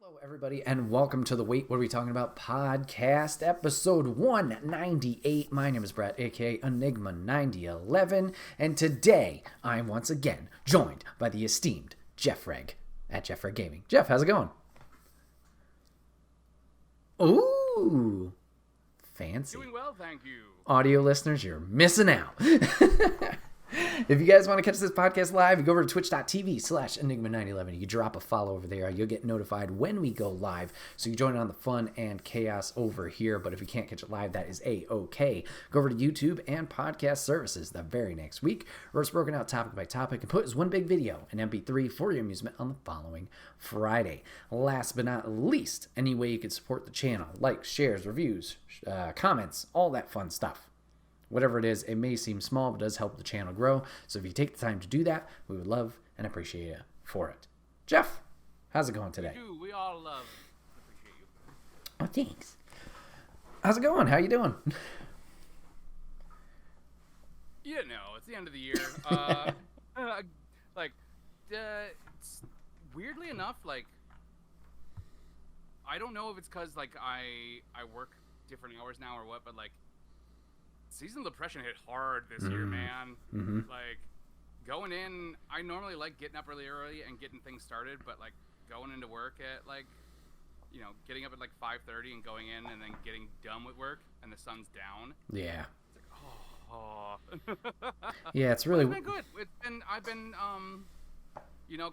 Hello, everybody, and welcome to the Wait, What Are We Talking About podcast, episode 198. My name is Bret, aka Enigma 9011, and today I am once again joined by the esteemed Jeff Reg at Jeff Reg Gaming. Jeff, how's it going? Ooh, fancy. Doing well, thank you. Audio listeners, you're missing out. If you guys want to catch this podcast live, you go over to twitch.tv/Enigma911. You drop a follow over there. You'll get notified when we go live. So you join in on the fun and chaos over here. But if you can't catch it live, that is A-OK. Go over to YouTube and podcast services the very next week, where it's broken out topic by topic and put as one big video, an MP3 for your amusement on the following Friday. Last but not least, any way you can support the channel, likes, shares, reviews, comments, all that fun stuff. Whatever it is, it may seem small, but does help the channel grow. So if you take the time to do that, we would love and appreciate you for it. Jeff, how's it going today? We do. We all love and appreciate you. Oh, thanks. How's it going? How you doing? You know, it's the end of the year. It's, weirdly enough, I don't know if it's because, I work different hours now or what, but, seasonal depression hit hard this year, man. Mm-hmm. Going in, I normally like getting up really early and getting things started, but going into work at getting up at 5:30 and going in and then getting done with work and the sun's down. Yeah. It's Yeah, it's really. It's been good. I've been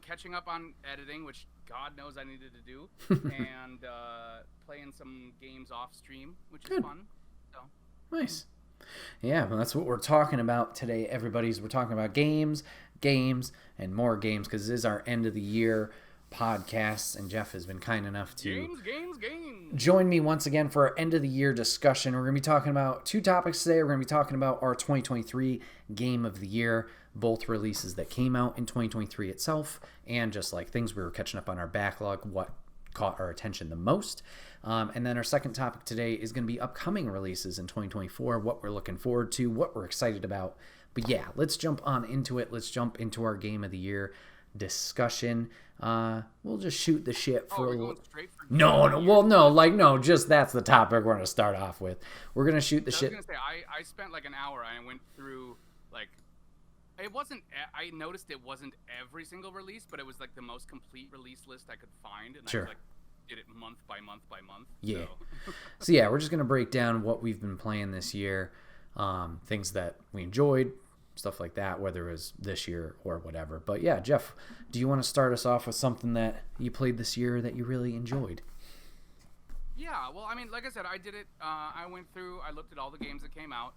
catching up on editing, which God knows I needed to do, and playing some games off stream, which is fun. So nice. Yeah, well, that's what we're talking about today, everybody. We're talking about games, and more games, because this is our end of the year podcast, and Jeff has been kind enough to games. join me once again for our end of the year discussion. We're going to be talking about two topics today. We're going to be talking about our 2023 game of the year, both releases that came out in 2023 itself, and just things we were catching up on our backlog, what caught our attention the most. And then our second topic today is going to be upcoming releases in 2024, what we're looking forward to, what we're excited about. But yeah, let's jump on into it. Let's jump into our game of the year discussion. We'll just shoot the shit for we're going straight for no, just that's the topic we're going to start off with. We're going to shoot the shit. I was going to say, I spent an hour and I went through it wasn't, I noticed it wasn't every single release, but it was the most complete release list I could find. And sure. I did it month by month by month. Yeah. So yeah, we're just going to break down what we've been playing this year, things that we enjoyed, stuff like that, whether it was this year or whatever. But yeah, Jeff, do you want to start us off with something that you played this year that you really enjoyed? Yeah, well, like I said, I did it. I went through, I looked at all the games that came out,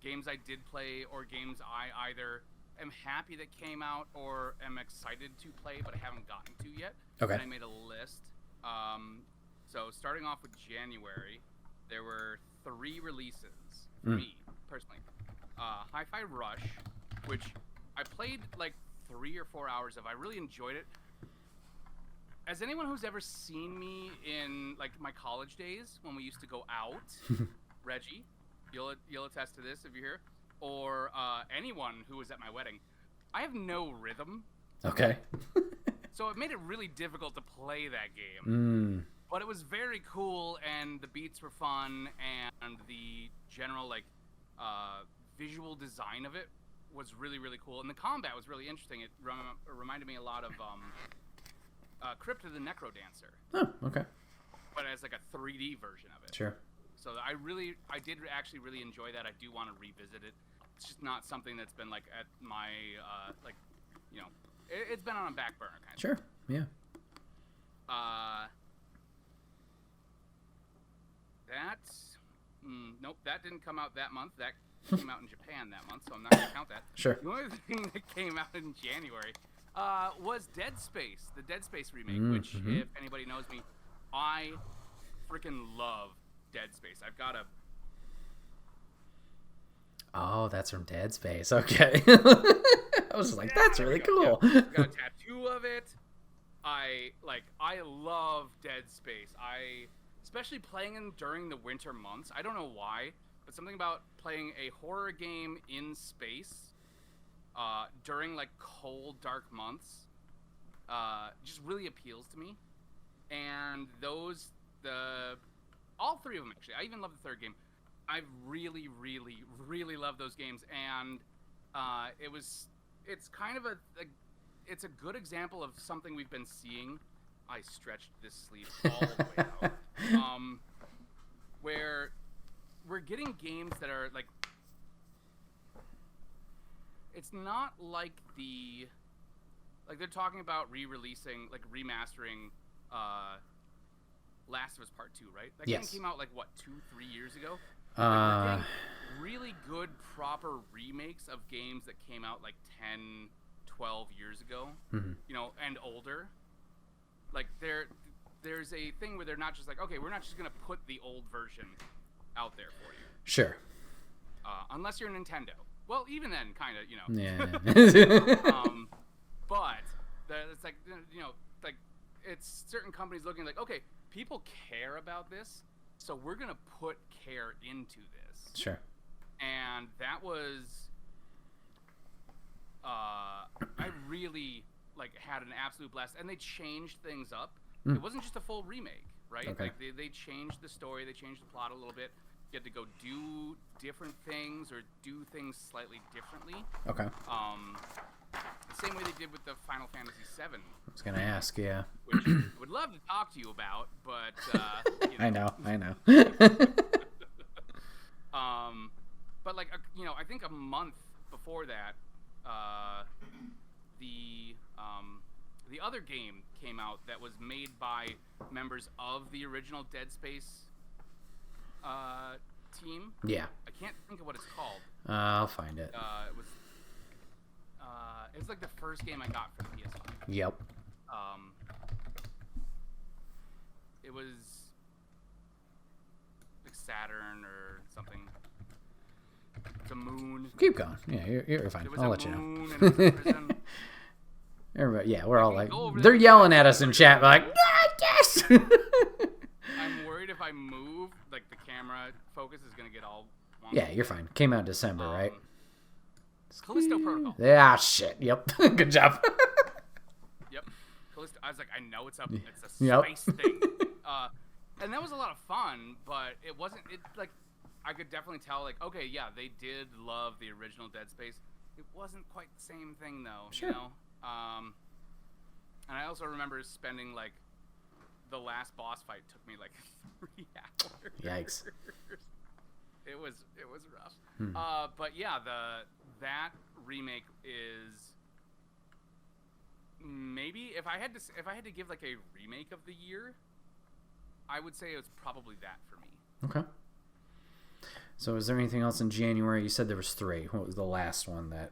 games I did play, or games I either am happy that came out or am excited to play but I haven't gotten to yet. Okay. And I made a list. So starting off with January, there were 3 releases for me personally. Hi-Fi Rush, which I played 3 or 4 hours of. I really enjoyed it. As anyone who's ever seen me in my college days when we used to go out, Reggie, you'll attest to this if you're here, or anyone who was at my wedding, I have no rhythm. Okay. So it made it really difficult to play that game. But it was very cool, and the beats were fun, and the general visual design of it was really, really cool, and the combat was really interesting. It reminded me a lot of Crypt of the Necrodancer. Oh, okay. But as a 3D version of it. Sure. So I did actually really enjoy that. I do want to revisit it. It's just not something that's been at my it's been on a back burner kind of. Sure. Yeah. Nope, that didn't come out that month. That came out in Japan that month, so I'm not gonna count that. Sure. The only thing that came out in January was Dead Space, the Dead Space remake, which, if anybody knows me, I freaking love Dead Space. I've got a... Oh, that's from Dead Space. Okay. I was just that's really cool. Yeah. I've got a tattoo of it. I love Dead Space. Especially playing them during the winter months. I don't know why, but something about playing a horror game in space during cold, dark months just really appeals to me. And all three of them actually. I even love the third game. I really, really, really love those games, and it's kind of it's a good example of something we've been seeing. I stretched this sleeve all the way out. Where we're getting games that are like, it's not like they're talking about re-releasing, like remastering Last of Us Part 2, right? That game came out like what, 2-3 years ago? Like, we're getting really good proper remakes of games that came out like 10, 12 years ago, you know, and older. Like there's a thing where they're not just like, okay, we're not just gonna put the old version out there for you. Sure. Unless you're Nintendo. Well, even then, kind of, you know. Yeah. But it's like, you know, like it's certain companies looking like, okay, people care about this, so we're gonna put care into this. Sure. And that was, I really like had an absolute blast, and they changed things up. It wasn't just a full remake, right? Okay. Like they changed the story, they changed the plot a little bit. You had to go do different things or do things slightly differently. Okay. The same way they did with the Final Fantasy VII. I was gonna ask, yeah. Which I would love to talk to you about, but you know. I know. But like you know, I think a month before that, the other game came out that was made by members of the original Dead Space team. Yeah. I can't think of what it's called. I'll find it. It was like the first game I got for the PS5. Yep. It was like Saturn or something. It's a moon. Keep going. Yeah, you're fine. I'll let you know. And it was a prison. Everybody, yeah, we're all like, they're yelling at us in chat, like, yes! I'm worried if I move, like the camera focus is gonna get all wonky. Yeah, you're fine. Came out in December, right? Callisto Protocol. Yeah, shit. Yep. Good job. Yep. Callisto. I was like, I know it's a space thing. And that was a lot of fun, but it wasn't. It like, I could definitely tell. Like, okay, yeah, they did love the original Dead Space. It wasn't quite the same thing, though. Sure. You know. And I also remember spending like, the last boss fight took me like 3 hours. Yikes. It was rough. But yeah, that remake is maybe if I had to give like a remake of the year, I would say it was probably that for me. Okay. So is there anything else in January? You said there was 3. What was the last one that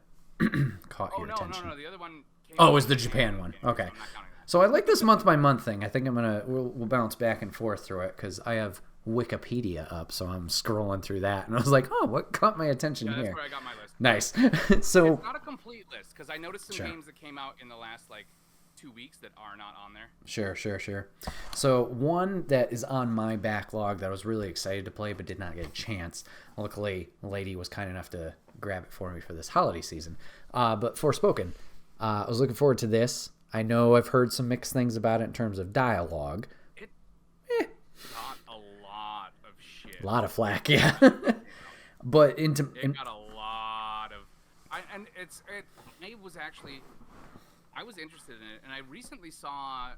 caught your attention? No. The other one came it was the Japan one. Okay. So I'm not counting that. So I like this month by month thing. I think we'll bounce back and forth through it because I have Wikipedia up, so I'm scrolling through that, and I was like, oh, what caught my attention here? That's where I got my list. Nice. So it's not a complete list because I noticed some games that came out in the last like 2 weeks that are not on there. Sure. So one that is on my backlog that I was really excited to play but did not get a chance. Luckily, a lady was kind enough to grab it for me for this holiday season. But Forspoken, I was looking forward to this. I know I've heard some mixed things about it in terms of dialogue. It got a lot of shit. A lot of flack, yeah. But it got a lot of, I was interested in it, and I recently saw.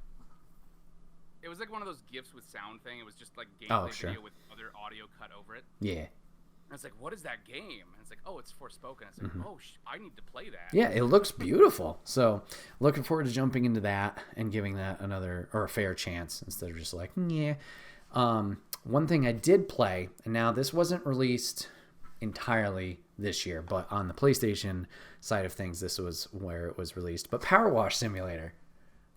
It was like one of those GIFs with sound thing. It was just like gameplay video with other audio cut over it. Yeah. And it's like, what is that game? And it's like, oh, it's Forspoken. It's like, I need to play that. Yeah, it looks beautiful. So, looking forward to jumping into that and giving that a fair chance instead of just like, yeah. One thing I did play, and now this wasn't released entirely this year, but on the PlayStation side of things, this was where it was released. But Power Wash Simulator.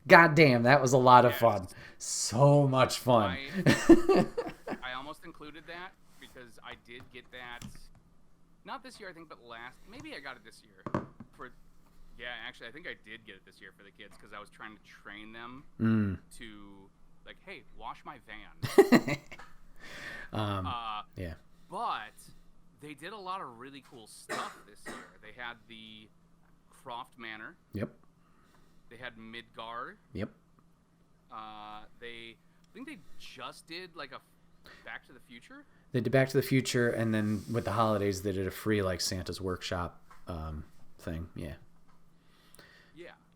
God damn, that was a lot of fun. So much fun. I almost included that because I did get that, not this year, I think, but maybe I got it this year. Actually, I think I did get it this year for the kids because I was trying to train them to, like, hey, wash my van. Yeah. But they did a lot of really cool stuff this year. They had the Croft Manor. Yep. They had Midgard. Yep. I think they just did like a Back to the Future. They did Back to the Future, and then with the holidays, they did a free like Santa's Workshop thing. Yeah.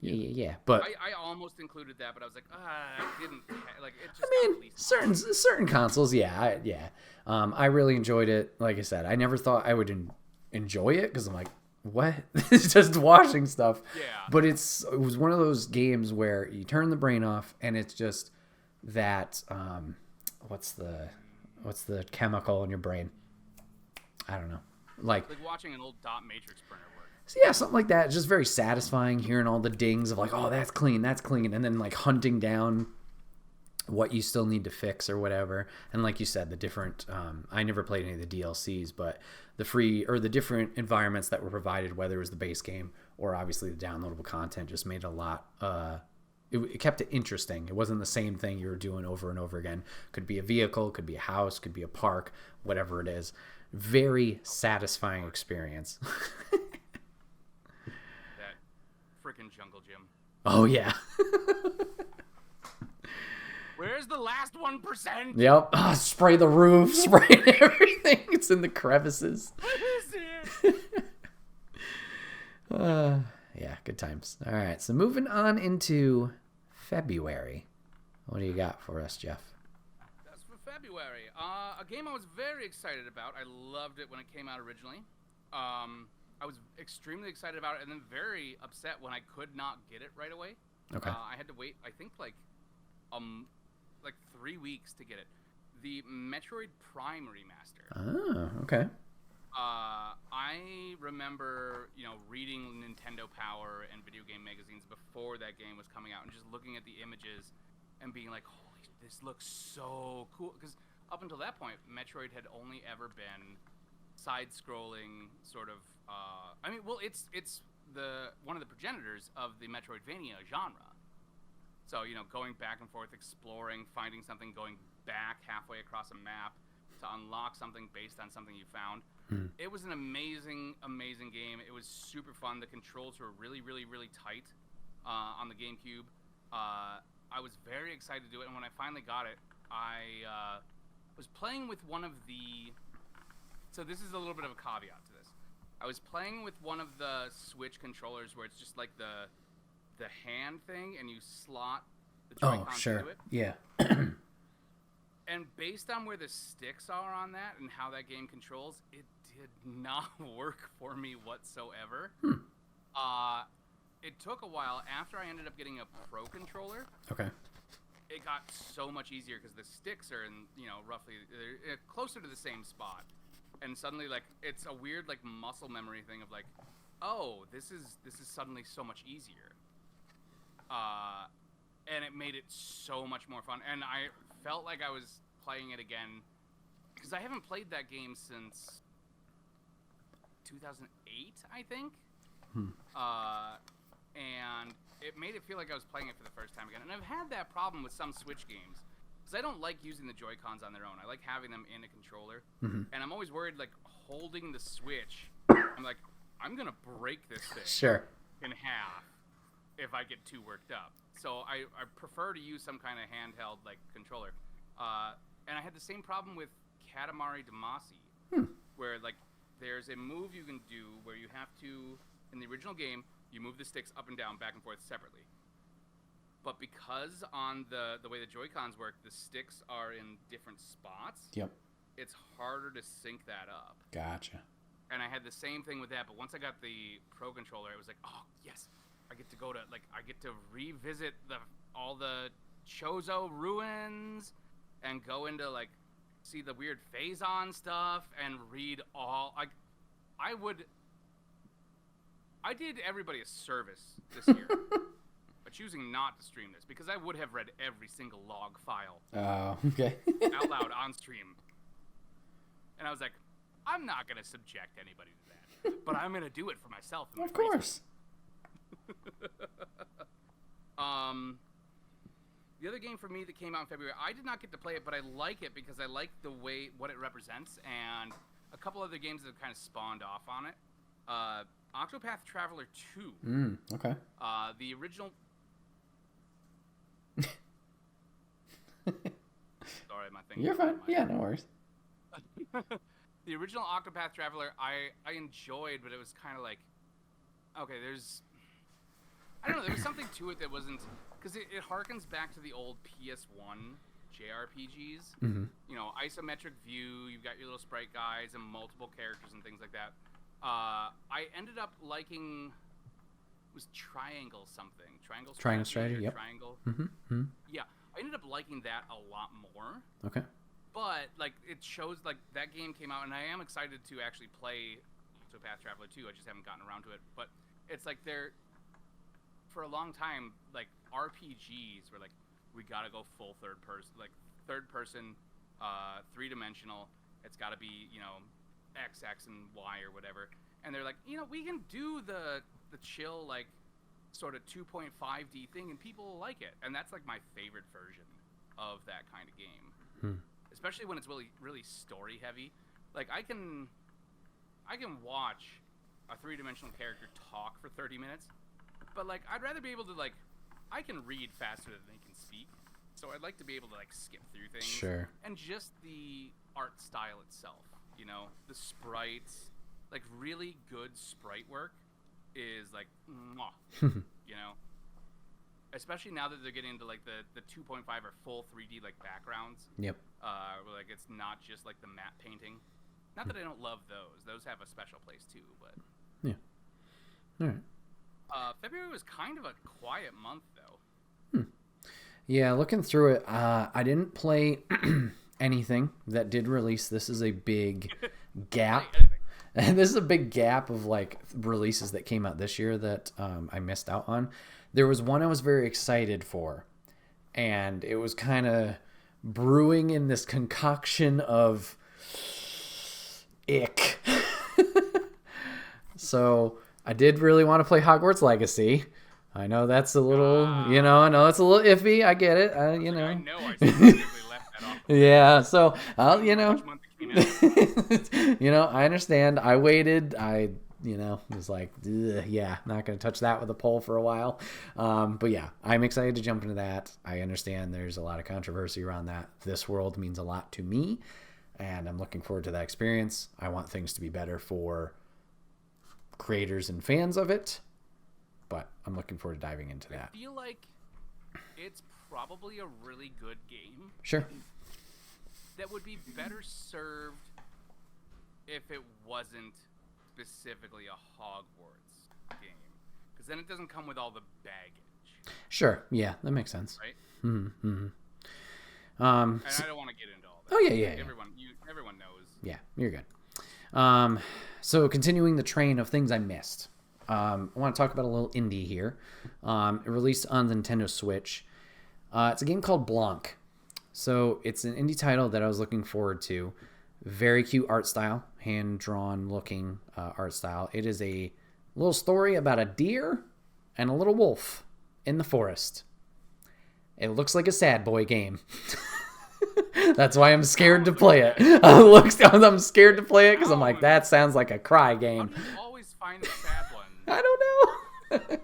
Yeah. But I almost included that, but I was like, I didn't. Like, it just. I mean, certain consoles, yeah. I really enjoyed it. Like I said, I never thought I would enjoy it because I'm like, what? It's just watching stuff. Yeah. But it was one of those games where you turn the brain off, and it's just that. What's the chemical in your brain? I don't know. Like watching an old dot matrix printer work. So yeah, something like that. It's just very satisfying hearing all the dings of like, oh, that's clean, and then like hunting down what you still need to fix or whatever. And like you said, the different I never played any of the DLCs, but the free or the different environments that were provided, whether it was the base game or obviously the downloadable content, just made it a lot it kept it interesting. It wasn't the same thing you were doing over and over again. Could be a vehicle, could be a house, could be a park, whatever it is. Very satisfying experience. Freaking jungle gym. Oh yeah. Where's the last 1%? Yep. Oh, spray the roof, spray everything. It's in the crevices. What is it? Yeah, good times. All right, so moving on into February. What do you got for us, Jeff? That's for February. A game I was very excited about. I loved it when it came out originally. I was extremely excited about it, and then very upset when I could not get it right away. Okay. I had to wait, I think, like 3 weeks to get it. The Metroid Prime remaster. Oh, okay. I remember, reading Nintendo Power and video game magazines before that game was coming out, and just looking at the images and being like, "Holy, this looks so cool!" Because up until that point, Metroid had only ever been side-scrolling sort of. It's one of the progenitors of the Metroidvania genre. So going back and forth, exploring, finding something, going back halfway across a map to unlock something based on something you found. It was an amazing, amazing game. It was super fun. The controls were really, really, really tight on the GameCube. I was very excited to do it, and when I finally got it, I was playing with one of the. So this is a little bit of a caveat to this. I was playing with one of the Switch controllers where it's just like the hand thing, and you slot the Joy-Cons into it. Yeah. And based on where the sticks are on that and how that game controls, it did not work for me whatsoever. It took a while. After I ended up getting a Pro controller, Okay. it got so much easier because the sticks are in, roughly they're closer to the same spot. And suddenly, like, it's a weird, like, muscle memory thing of, like, oh, this is suddenly so much easier. And it made it so much more fun. And I felt like I was playing it again because I haven't played that game since 2008, I think. And it made it feel like I was playing it for the first time again. And I've had that problem with some Switch games. Because I don't like using the Joy-Cons on their own. I like having them in a controller. And I'm always worried, like, holding the Switch, I'm like, I'm going to break this thing in half if I get too worked up. So I prefer to use some kind of handheld, like, controller. And I had the same problem with Katamari Damacy, where, like, there's a move you can do where you have to, in the original game, you move the sticks up and down, back and forth separately. But because on the way the Joy-Cons work, the sticks are in different spots. Yep. It's harder to sync that up. Gotcha. And I had the same thing with that, but once I got the Pro controller, it was like, oh yes, I get to revisit all the Chozo ruins and go into see the weird Phazon stuff and read all I did everybody a service this year. Choosing not to stream this because I would have read every single log file okay. out loud on stream. And I was like, I'm not going to subject anybody to that, but I'm going to do it for myself. Of course. The other game for me that came out in February, I did not get to play it, but I like it because I like what it represents, and a couple other games that have kind of spawned off on it. Octopath Traveler 2. Okay. The original... Sorry, my thing. You're fine. Yeah, no worries. The original Octopath Traveler, I enjoyed, but it was kind of like, okay, I don't know, there was something to it that wasn't, because it harkens back to the old PS1 JRPGs. Mm-hmm. You know, isometric view, you've got your little sprite guys and multiple characters and things like that. I ended up liking, it was Triangle something. Triangle Strategy, yep. Triangle. Mm-hmm. Mm-hmm. Yeah, I ended up liking that a lot more. Okay. But, like, it shows, like, that game came out, and I am excited to actually play Octopath Traveler 2. I just haven't gotten around to it. But it's like for a long time, like, RPGs were like, we gotta go full third person, like, three-dimensional. It's gotta be, you know, X and Y or whatever. And they're like, you know, we can do the chill, like, sort of 2.5D thing, and people will like it. And that's, like, my favorite version of that kind of game. Especially when it's really, really story heavy. Like, I can watch a three-dimensional character talk for 30 minutes, but, like, I'd rather be able to, like, I can read faster than they can speak, so I'd like to be able to, like, skip through things. Sure. And just the art style itself, you know, the sprites, like, really good sprite work is, like, mwah, you know? Especially now that they're getting into, like, the 2.5 or full 3D, like, backgrounds. Yep. Where, like, it's not just, like, the matte painting. Not that I don't love those. Those have a special place, too, but... Yeah. All right. February was kind of a quiet month, though. Yeah, looking through it, I didn't play anything that did release. This is a big gap. And this is a big gap of, like, releases that came out this year that I missed out on. There was one I was very excited for, and it was kind of brewing in this concoction of ick. So I did really want to play Hogwarts Legacy. I know that's a little, I know it's a little iffy. I get it. I know I specifically left that off. Yeah, so, I understand. I waited. Was like, yeah, not going to touch that with a pole for a while. But yeah, I'm excited to jump into that. I understand there's a lot of controversy around that. This world means a lot to me, and I'm looking forward to that experience. I want things to be better for creators and fans of it, but I'm looking forward to diving into that. I feel like it's probably a really good game. Sure. That would be better served if it wasn't specifically a Hogwarts game, because then it doesn't come with all the baggage. Sure. Yeah, that makes sense. Right. Mm-hmm. And I don't want to get into all that. Oh yeah. Everyone knows. Yeah, you're good. So continuing the train of things I missed, I want to talk about a little indie here. It released on the Nintendo Switch. It's a game called Blanc. So it's an indie title that I was looking forward to. Very cute art style, hand-drawn looking art style. It is a little story about a deer and a little wolf in the forest. It looks like a sad boy game. That's why I'm scared to play it. I'm scared to play it because I'm like, that sounds like a cry game. How do you always find the sad one? I don't know.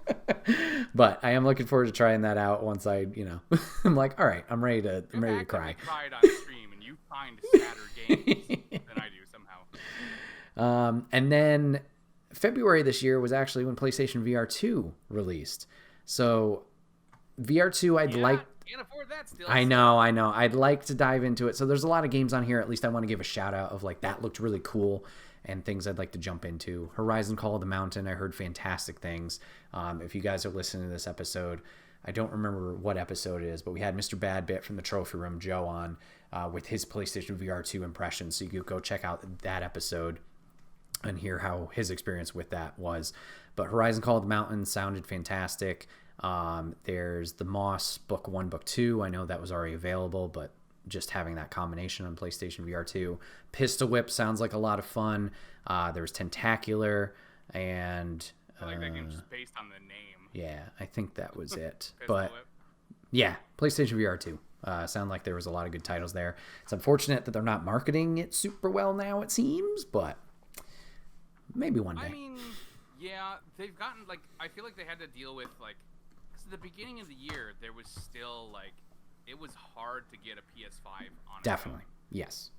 But I am looking forward to trying that out once I, I'm like, all right, I'm ready to cry. I cried on stream and you find sadder games than I do somehow. And then February this year was actually when PlayStation VR 2 released. So VR 2, Can't afford that still. I know. I'd like to dive into it. So there's a lot of games on here. At least I want to give a shout out of like that looked really cool and things I'd like to jump into. Horizon Call of the Mountain, I heard fantastic things. If you guys are listening to this episode, I don't remember what episode it is, but we had Mr. Badbit from the Trophy Room, Joe, on with his PlayStation VR 2 impressions. So you could go check out that episode and hear how his experience with that was. But Horizon Call of the Mountain sounded fantastic. There's the Moss Book 1, Book 2. I know that was already available, but just having that combination on PlayStation VR 2. Pistol Whip sounds like a lot of fun. There's Tentacular, and I like that game just based on the name. Yeah, I think that was it. But Whip. Yeah, PlayStation VR 2. Sound like there was a lot of good titles there. It's unfortunate that they're not marketing it super well now, it seems, but maybe one day. I mean, yeah, they've gotten, like, I feel like they had to deal with, like, because at the beginning of the year, there was still, like, it was hard to get a PS5 on it. Definitely. Yes.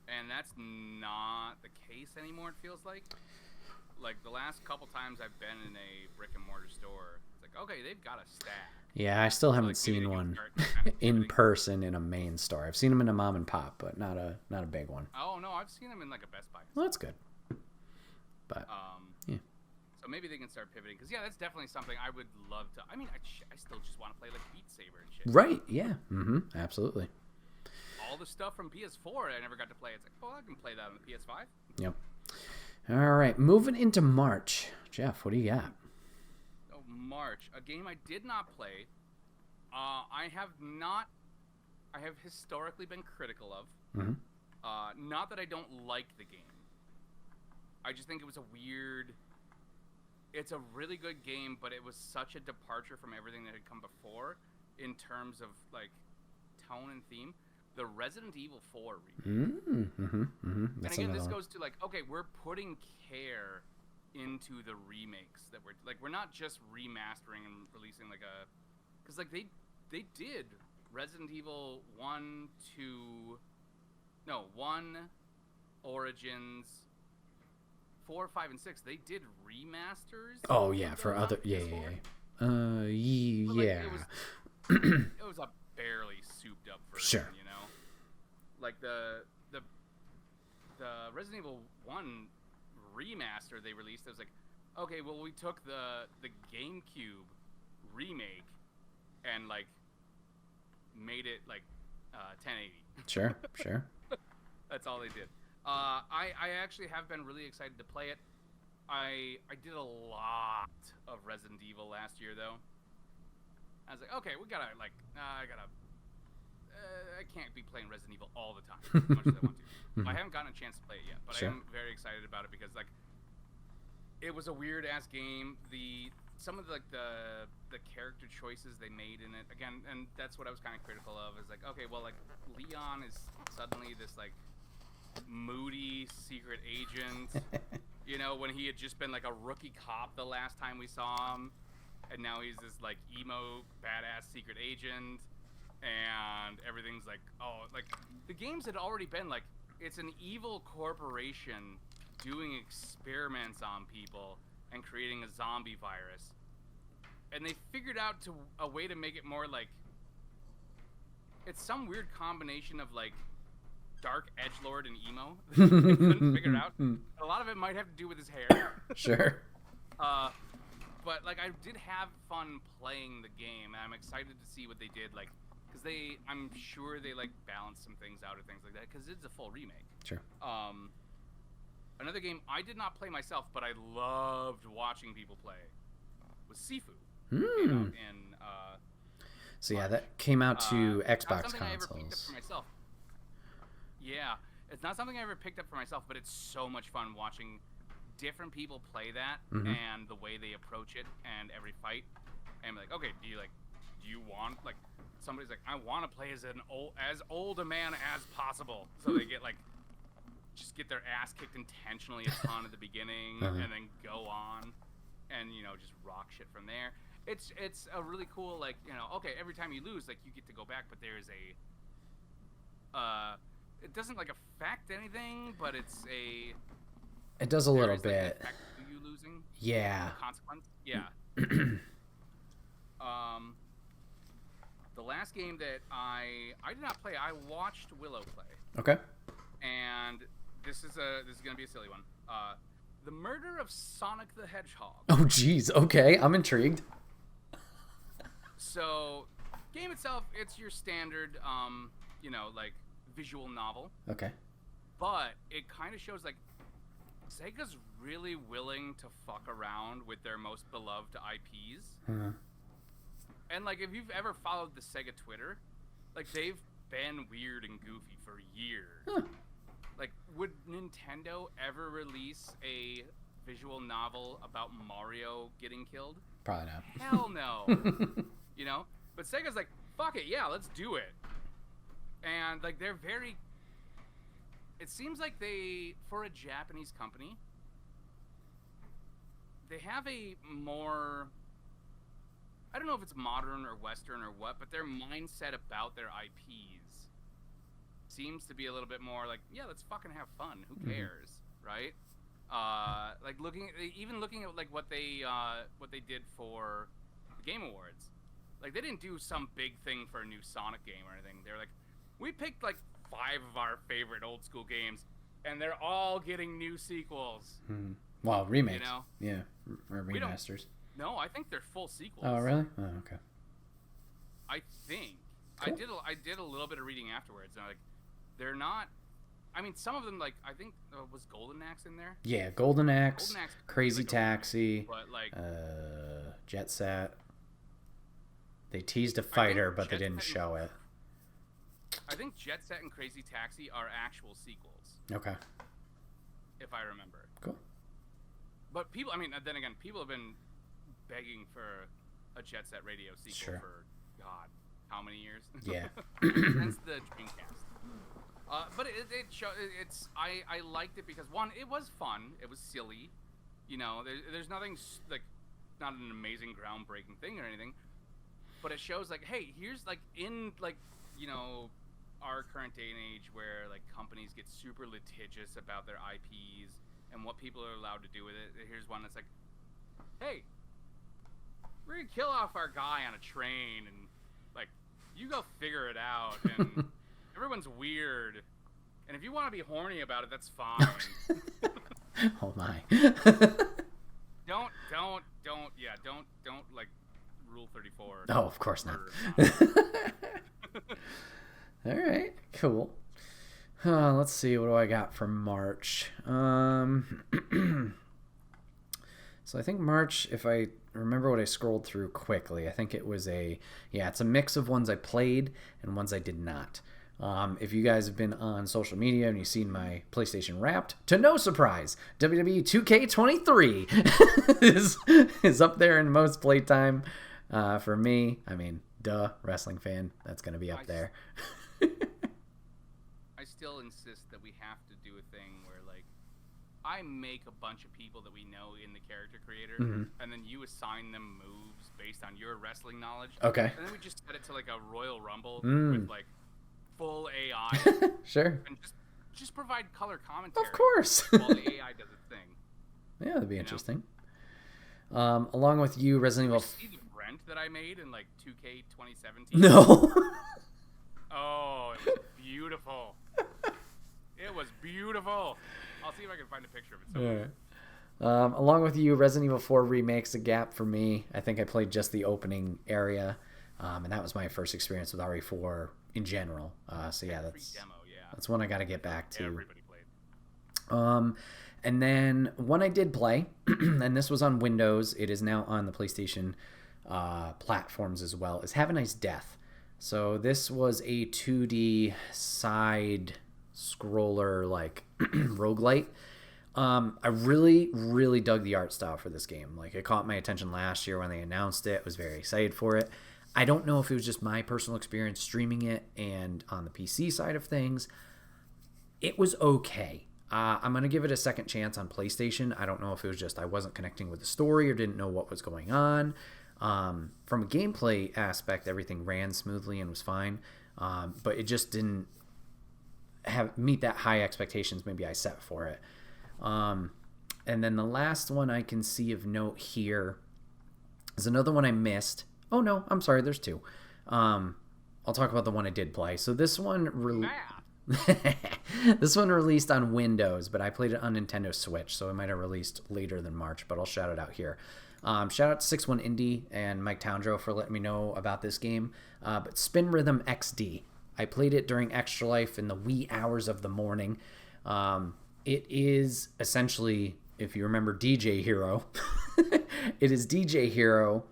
And that's not the case anymore, it feels like. Like, the last couple times I've been in a brick-and-mortar store, it's like, okay, they've got a stack. Yeah, I still haven't Like, seen one kind of in person in a main store. I've seen them in a mom and pop, but not a big one. Oh, no, I've seen them in, like, a Best Buy. Well, that's good. But, yeah. So maybe they can start pivoting. Because, yeah, that's definitely something I would love to... I mean, I still just want to play, like, Beat Saber and shit. Right, yeah. Mm-hmm, absolutely. All the stuff from PS4 I never got to play. It's like, oh, I can play that on the PS5. Yep. All right, moving into March. Jeff, what do you got? Oh, March. A game I did not play. I have historically been critical of. Mm-hmm. Not that I don't like the game. I just think it was a weird... It's a really good game, but it was such a departure from everything that had come before in terms of, like, tone and theme. The Resident Evil 4 remake. And again, this goes to, like, okay, we're putting care into the remakes that we're not just remastering and releasing, like, a... Because, like, they did Resident Evil 1, Origins, 4, 5, and 6. They did remasters. Oh, yeah, for other... Yeah. Like, it was a barely souped up version, sure. You know? Like, the Resident Evil 1 remaster they released, it was like, okay, well, we took the GameCube remake and, like, made it, like, 1080. Sure. That's all they did. I actually have been really excited to play it. I did a lot of Resident Evil last year, though. I was like, okay, we gotta, like, I can't be playing Resident Evil all the time as much as I want to. I haven't gotten a chance to play it yet, but sure. I am very excited about it because, like, it was a weird-ass game. Some of the character choices they made in it, again, and that's what I was kind of critical of, is like, okay, well, like, Leon is suddenly this, like, moody secret agent, you know, when he had just been, like, a rookie cop the last time we saw him, and now he's this, like, emo, badass secret agent, and everything's like, oh, like, the games had already been, like, it's an evil corporation doing experiments on people and creating a zombie virus. And they figured out a way to make it more like... It's some weird combination of, like, dark edgelord and emo. They couldn't figure it out. A lot of it might have to do with his hair. Sure. But, like, I did have fun playing the game, and I'm excited to see what they did, like... Because I'm sure they, like, balanced some things out or things like that, because it's a full remake. Sure. Another game I did not play myself, but I loved watching people play, was Sifu. Came out in, so yeah, that came out to Xbox not something consoles. I ever picked up for myself. Yeah, it's not something I ever picked up for myself, but it's so much fun watching different people play that and the way they approach it and every fight. And I'm like, okay, do you want, like, somebody's like, I want to play as old a man as possible. So they get, like, just get their ass kicked intentionally a ton at the beginning and then go on and, you know, just rock shit from there. It's a really cool, like, you know, okay, every time you lose, like, you get to go back, but there's it doesn't, like, affect anything, but it does a little like, bit. Effect to you losing. Yeah. Consequence. Yeah. The last game that I did not play, I watched Willow play. Okay. And this is gonna be a silly one. The Murder of Sonic the Hedgehog. Oh, geez. Okay, I'm intrigued. So, game itself, it's your standard, you know, like, visual novel. Okay. But it kind of shows, like, Sega's really willing to fuck around with their most beloved IPs. And, like, if you've ever followed the Sega Twitter, like, they've been weird and goofy for years. Like, would Nintendo ever release a visual novel about Mario getting killed? Probably not. Hell no. You know? But Sega's like, fuck it, yeah, let's do it. And, like, they're very... It seems like they, for a Japanese company, they have a more I don't know if it's modern or Western or what, but their mindset about their IPs seems to be a little bit more like, yeah, let's fucking have fun. Who cares, right? Like looking at like what they did for the Game Awards. Like they didn't do some big thing for a new Sonic game or anything. They're like, we picked like 5 of our favorite old school games, and they're all getting new sequels. Well, remakes. You know? Yeah, or remasters. No, I think they're full sequels. Oh, really? Oh, okay. I think. Cool. I did a little bit of reading afterwards, and like, they're not. I mean, some of them, like, I think was Golden Axe in there. Yeah, Golden Axe, Crazy Taxi, but like Jet Set. They teased a fighter, but they didn't show it. I think Jet Set and Crazy Taxi are actual sequels. Okay. If I remember. Cool. But people, I mean, then again, people have been begging for a Jet Set Radio sequel for, God, how many years? Yeah. Since the Dreamcast. But I liked it because, one, it was fun. It was silly. You know, there's nothing, like, not an amazing, groundbreaking thing or anything. But it shows, like, hey, here's, like, in, like, you know, our current day and age where, like, companies get super litigious about their IPs and what people are allowed to do with it. Here's one that's like, hey, we're going to kill off our guy on a train and, like, you go figure it out. And everyone's weird. And if you want to be horny about it, that's fine. Oh, my. Don't, like, Rule 34. No, of course not. All right, cool. Let's see, what do I got for March? So I think March, if I remember what I scrolled through quickly, I think it was it's a mix of ones I played and ones I did not. If you guys have been on social media and you've seen my PlayStation Wrapped, to no surprise, WWE 2K23 is up there in most playtime for me. I mean, duh, wrestling fan, that's going to be up there. I still insist that we have to do a thing where, like, I make a bunch of people that we know in the character creator, and then you assign them moves based on your wrestling knowledge. Okay. And then we just set it to, like, a Royal Rumble with, like, full AI. Sure. And just provide color commentary. Of course. While the AI does its thing. Yeah, that'd be interesting. Along with you, Resident Evil. See the Brent that I made in, like, 2K 2017? No. Oh, it was beautiful. It was beautiful. I'll see if I can find a picture of it somewhere. All right. Along with you, Resident Evil 4 Remake's a gap for me. I think I played just the opening area, and that was my first experience with RE4 in general. So yeah, that's one I got to get back to. Everybody played. And then one I did play, and this was on Windows. It is now on the PlayStation platforms as well, is Have a Nice Death. So this was a 2D side scroller, like, roguelite. I really, really dug the art style for this game. Like, it caught my attention last year when they announced it. I was very excited for it. I don't know if it was just my personal experience streaming it and on the PC side of things. It was okay. I'm going to give it a second chance on PlayStation. I don't know if it was just I wasn't connecting with the story or didn't know what was going on. From a gameplay aspect, everything ran smoothly and was fine, but it just didn't meet that high expectations maybe I set for it. And then the last one I can see of note here is another one I missed. Oh no, I'm sorry, there's two. I'll talk about the one I did play. So this one this one released on Windows, but I played it on Nintendo Switch, so it might have released later than March, but I'll shout it out here. Shout out to 61 Indie and Mike Towndrow for letting me know about this game. But Spin Rhythm XD. I played it during Extra Life in the wee hours of the morning. It is essentially, if you remember DJ Hero, it is DJ Hero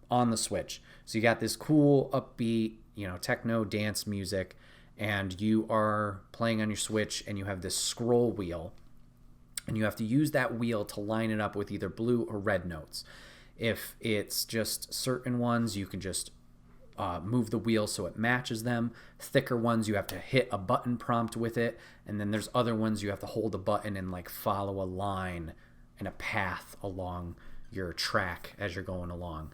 on the Switch. So you got this cool, upbeat, techno dance music, and you are playing on your Switch, and you have this scroll wheel. And you have to use that wheel to line it up with either blue or red notes. If it's just certain ones, you can just move the wheel so it matches them. Thicker ones, you have to hit a button prompt with it. And then there's other ones you have to hold a button and like follow a line and a path along your track as you're going along.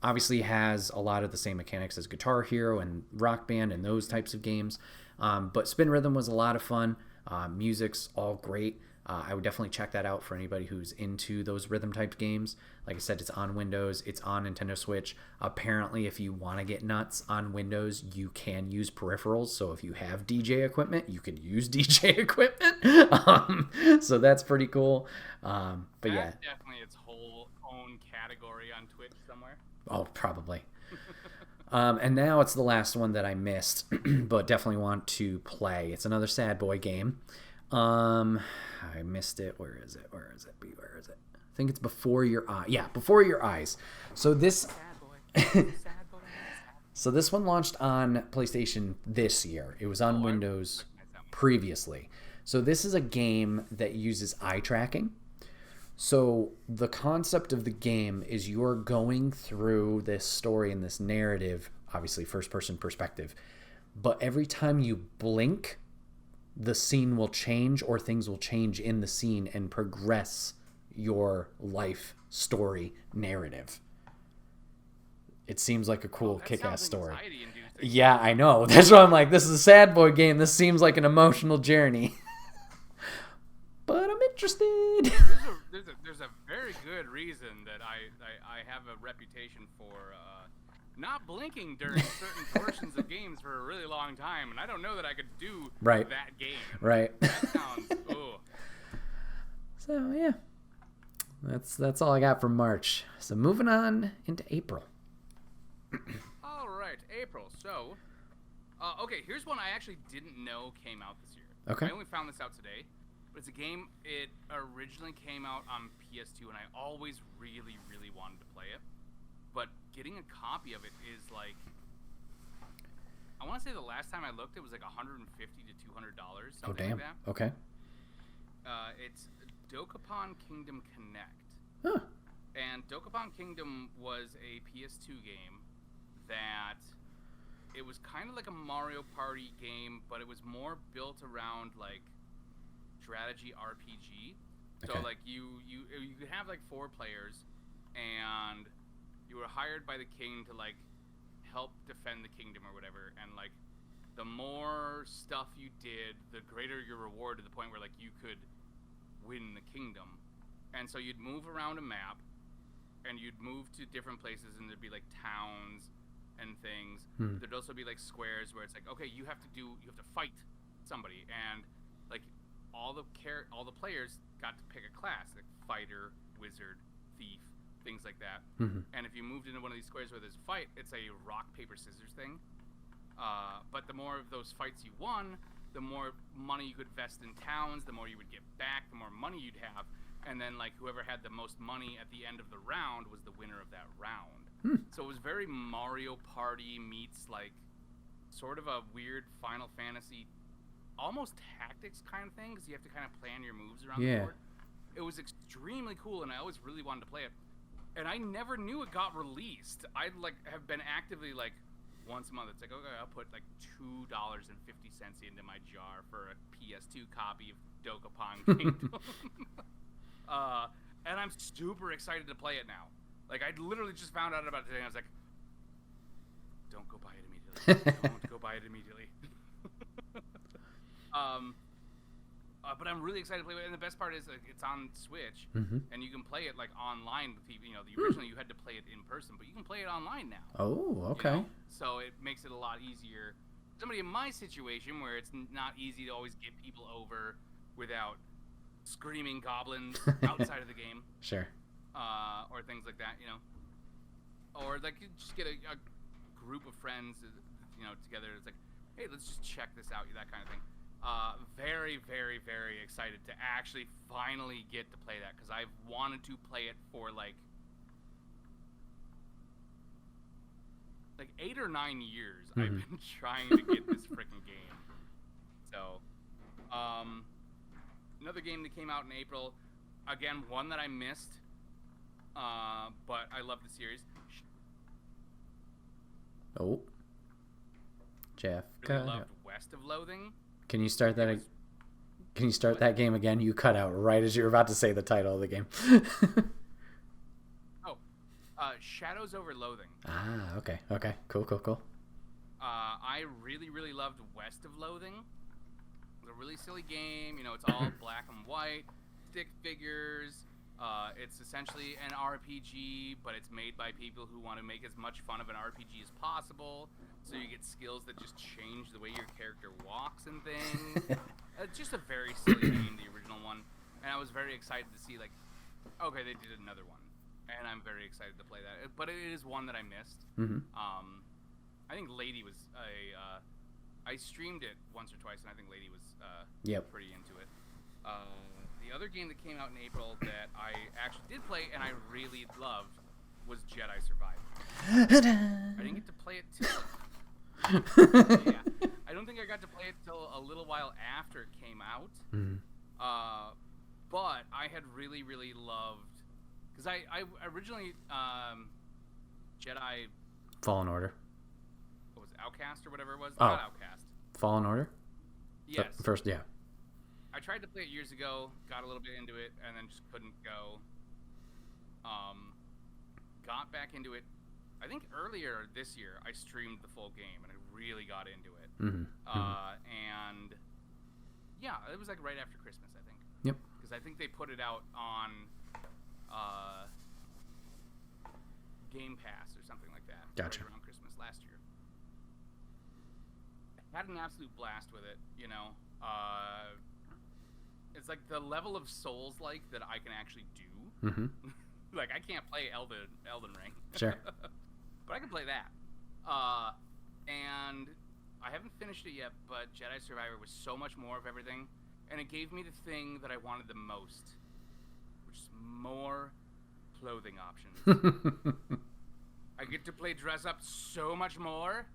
Obviously has a lot of the same mechanics as Guitar Hero and Rock Band and those types of games. But Spin Rhythm was a lot of fun. Music's all great. I would definitely check that out for anybody who's into those rhythm type games. Like I said, it's on Windows. It's on Nintendo Switch. Apparently, if you want to get nuts on Windows, you can use peripherals. So if you have DJ equipment, you can use DJ equipment. So that's pretty cool. But that's yeah. definitely its whole own category on Twitch somewhere. Oh, probably. And now it's the last one that I missed, but definitely want to play. It's another Sad Boy game. I missed it. Where is it? Where is it? Where is it? I think it's Before Your Eyes. Yeah, Before Your Eyes. So this So this one launched on PlayStation this year. It was on Windows previously. So this is a game that uses eye tracking. So the concept of the game is you're going through this story and this narrative, obviously first person perspective, but every time you blink, the scene will change or things will change in the scene and progress your life story narrative. It seems like a cool kick-ass story. Yeah, I know. That's why I'm like, this is a Sad Boy game. This seems like an emotional journey. But I'm interested. There's a very good reason that I have a reputation for not blinking during certain portions of games for a really long time, and I don't know that I could do that game. Right. That sounds. Ooh. So yeah, that's all I got for March. So moving on into April. All right, April. So, okay, here's one I actually didn't know came out this year. Okay. I only found this out today. But it's a game, it originally came out on PS2, and I always really, really wanted to play it. But getting a copy of it is like, I want to say the last time I looked, it was like $150 to $200, something like that. Okay. It's Dokapon Kingdom Connect. Huh. And Dokapon Kingdom was a PS2 game that it was kind of like a Mario Party game, but it was more built around like strategy RPG. So like you could have like 4 players, and you were hired by the king to like help defend the kingdom or whatever, and like the more stuff you did, the greater your reward, to the point where like you could win the kingdom. And so you'd move around a map, and you'd move to different places, and there'd be like towns and things. There'd also be like squares where it's like, okay, you have to fight somebody, and like all the players got to pick a class, like fighter, wizard, thief, things like that. And if you moved into one of these squares where there's a fight, it's a rock paper scissors thing. But the more of those fights you won, the more money you could invest in towns, the more you would get back, the more money you'd have, and then like whoever had the most money at the end of the round was the winner of that round. So it was very Mario Party meets like sort of a weird Final Fantasy, almost tactics kind of thing, because you have to kind of plan your moves around the board. It was extremely cool, and I always really wanted to play it. And I never knew it got released. I like have been actively like once a month. It's like, okay, I'll put like $2.50 into my jar for a PS2 copy of Dokapon Kingdom. And I'm super excited to play it now. Like I literally just found out about it today, and I was like, don't go buy it immediately. Don't go buy it immediately. But I'm really excited to play it, and the best part is like, it's on Switch, and you can play it like online with people. You know, originally you had to play it in person, but you can play it online now. Oh, okay. You know? So it makes it a lot easier. Somebody in my situation where it's not easy to always get people over without screaming goblins outside of the game. Sure. Or things like that, you know. Or like you just get a group of friends, you know, together. It's like, hey, let's just check this out, that kind of thing. Very, very, very excited to actually finally get to play that, because I've wanted to play it for like 8 or 9 years. I've been trying to get this freaking game. So, another game that came out in April, again, one that I missed, but I love the series. Oh, Jeff. Really loved West of Loathing. Can you start that? Can you start that game again? You cut out right as you were about to say the title of the game. Shadows Over Loathing. Ah, okay. Cool. I really, really loved West of Loathing. It was a really silly game. You know, it's all black and white, stick figures. It's essentially an RPG, but it's made by people who want to make as much fun of an RPG as possible. So you get skills that just change the way your character walks and things. It's just a very silly game, the original one. And I was very excited to see, like, okay, they did another one. And I'm very excited to play that. But it is one that I missed. Mm-hmm. I think Lady was I streamed it once or twice, and I think Lady was pretty into it. The other game that came out in April that I actually did play and I really loved was Jedi Survivor. I didn't get to play it till... I don't think I got to play it till a little while after it came out. Mm-hmm. But I had really, really loved... Because I originally... Jedi... Fallen Order. What was it? Outcast or whatever it was? Oh. Not Outcast. Fallen Order? Yes. First, yeah. I tried to play it years ago, got a little bit into it, and then just couldn't go. Got back into it. I think earlier this year, I streamed the full game, and I really got into it. Mm-hmm. And, yeah, it was like right after Christmas, I think. Yep. Because I think they put it out on Game Pass or something like that. Gotcha. Right around Christmas last year. I had an absolute blast with it, you know. It's like the level of Souls-like that I can actually do. Mm-hmm. Like, I can't play Elden Ring. Sure. But I can play that. And I haven't finished it yet, but Jedi Survivor was so much more of everything, and it gave me the thing that I wanted the most, which is more clothing options. I get to play dress up so much more.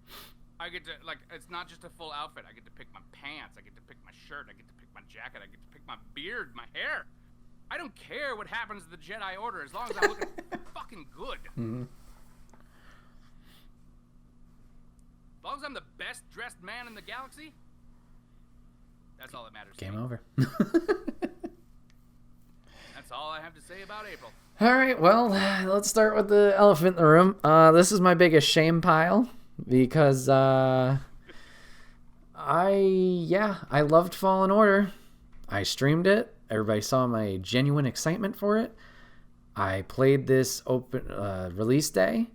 I get to, like, it's not just a full outfit. I get to pick my pants. I get to pick my shirt. I get to pick my jacket. I get to pick my beard, my hair. I don't care what happens to the Jedi Order as long as I'm looking fucking good. Mm-hmm. As long as I'm the best dressed man in the galaxy, that's all that matters. Game over. That's all I have to say about April. All right, well, let's start with the elephant in the room. This is my biggest shame pile because I loved Fallen Order. I streamed it. Everybody saw my genuine excitement for it. I played this open release day.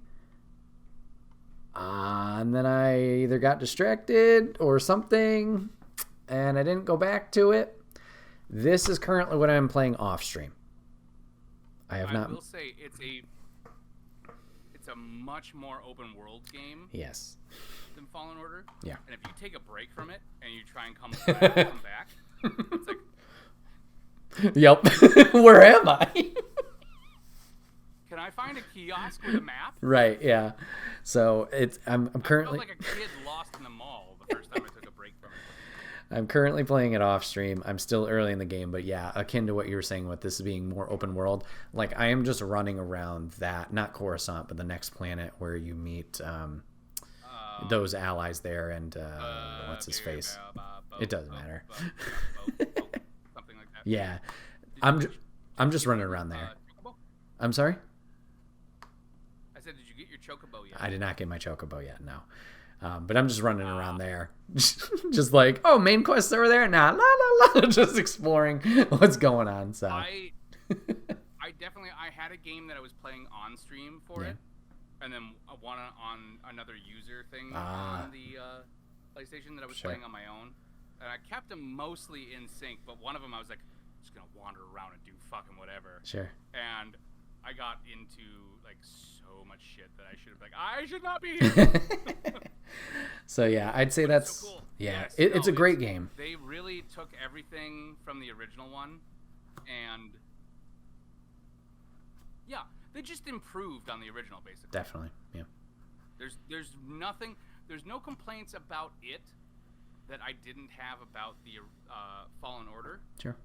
And then I either got distracted or something, and I didn't go back to it. This is currently what I'm playing off stream. I will say it's a much more open world game. Yes. Than Fallen Order. Yeah. And if you take a break from it and you try and come back, it's like, yep. Where am I? can I find a kiosk with a map? Right. Yeah. So I'm currently I felt like a kid lost in the mall the first time I took a break from it. I'm currently playing it off stream. I'm still early in the game, but yeah, akin to what you were saying with this being more open world. Like, I am just running around that, not Coruscant, but the next planet where you meet those allies there, and what's his face? It doesn't matter. Something like that. Yeah, I'm just running around there. Chocobo? I'm sorry? I said, did you get your chocobo yet? I did not get my chocobo yet, no. But I'm just running around there. Just like, oh, main quest's over there? Nah, la, la, la. Just exploring what's going on. So I had a game that I was playing on stream for it. And then one on another user thing on the PlayStation that I was playing on my own. And I kept them mostly in sync, but one of them I was like, just going to wander around and do fucking whatever. Sure. And I got into, like, so much shit that I should have, like, I should not be here. So, yeah, I'd say that's, so cool. yeah, Yes, it's a great game. They really took everything from the original one, and, yeah, they just improved on the original, basically. Definitely, yeah. There's no complaints about it that I didn't have about the Fallen Order. Sure.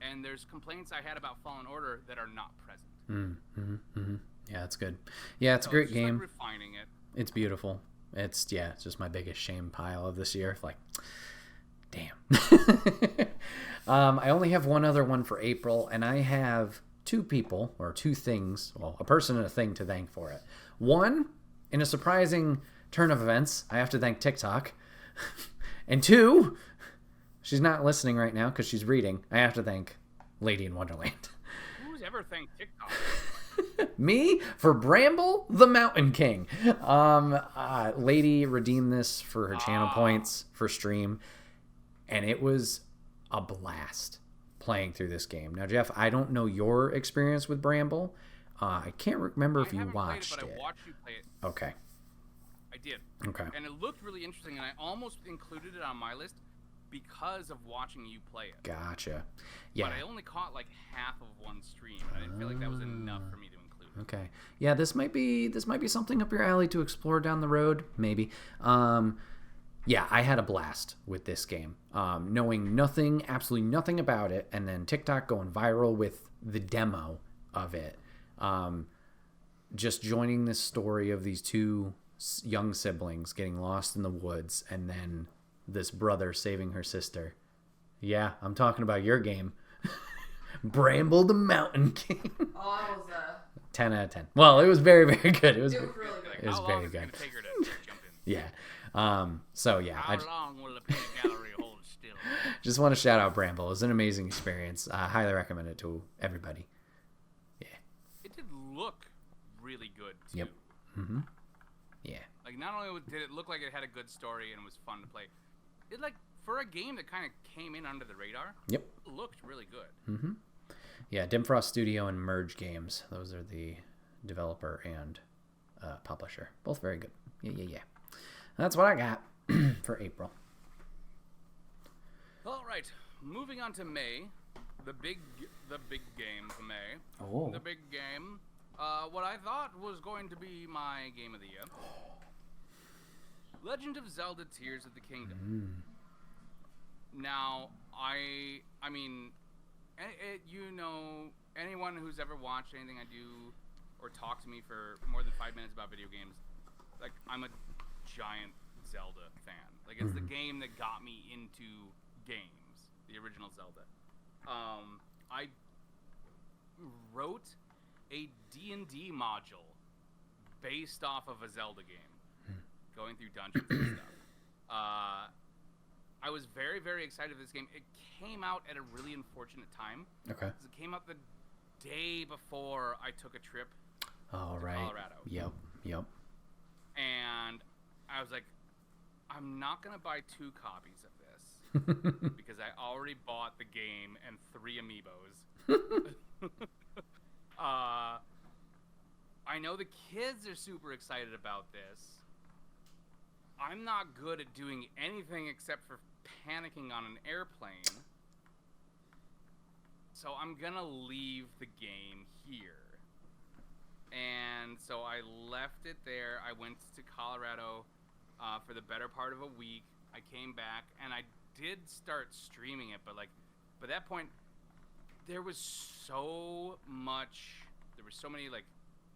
And there's complaints I had about Fallen Order that are not present. Yeah, it's good. Yeah, it's a great game. Like refining it. It's beautiful. It's just my biggest shame pile of this year. Like, damn. I only have one other one for April, and I have two people or two things, well, a person and a thing to thank for it. One, in a surprising turn of events, I have to thank TikTok. And two, she's not listening right now because she's reading. I have to thank Lady in Wonderland. Who's ever thanked TikTok? Me for Bramble the Mountain King. Lady redeemed this for her channel points for stream, and it was a blast playing through this game. Now, Jeff, I don't know your experience with Bramble. I can't remember if you watched it. I watched you play it. Okay. I did. Okay. And it looked really interesting, and I almost included it on my list because of watching you play it. Gotcha. Yeah. But I only caught like half of one stream, and I didn't feel like that was enough for me to include. Okay. Yeah, this might be something up your alley to explore down the road, maybe. Yeah, I had a blast with this game. Knowing absolutely nothing about it, and then TikTok going viral with the demo of it. Just joining this story of these two young siblings getting lost in the woods, and then this brother saving her sister. Yeah, I'm talking about your game. Bramble the Mountain King. Oh, I was 10 out of 10. Well, it was very, very good. It was really good. It was very good. Take her to jump in? Yeah. So yeah, How long will the paint gallery hold still? just want to shout out Bramble. It was an amazing experience. I highly recommend it to everybody. Yeah. It did look really good too. Yep. Mm-hmm. Yeah. Like, not only did it look like it had a good story and was fun to play, it, like, for a game that kind of came in under the radar, Yep. it looked really good. Mm-hmm. Yeah, Dimfrost Studio and Merge Games. Those are the developer and publisher. Both very good. Yeah. That's what I got for April. All right, moving on to May, the big game for May. Oh. The big game. What I thought was going to be my game of the year. Legend of Zelda: Tears of the Kingdom. Now, I mean, you know, anyone who's ever watched anything I do or talked to me for more than 5 minutes about video games, like, I'm a giant Zelda fan. Like, it's the game that got me into games, the original Zelda. I wrote a D&D module based off of a Zelda game, going through dungeons and stuff. I was very, very excited for this game. It came out at a really unfortunate time. Okay. Because it came out the day before I took a trip to Colorado. Yep. And I was like, I'm not going to buy 2 copies of this because I already bought the game and 3 amiibos. I know the kids are super excited about this. I'm not good at doing anything except for panicking on an airplane. So I'm gonna leave the game here. And so I left it there. I went to Colorado for the better part of a week. I came back and I did start streaming it, but like by that point there was so many like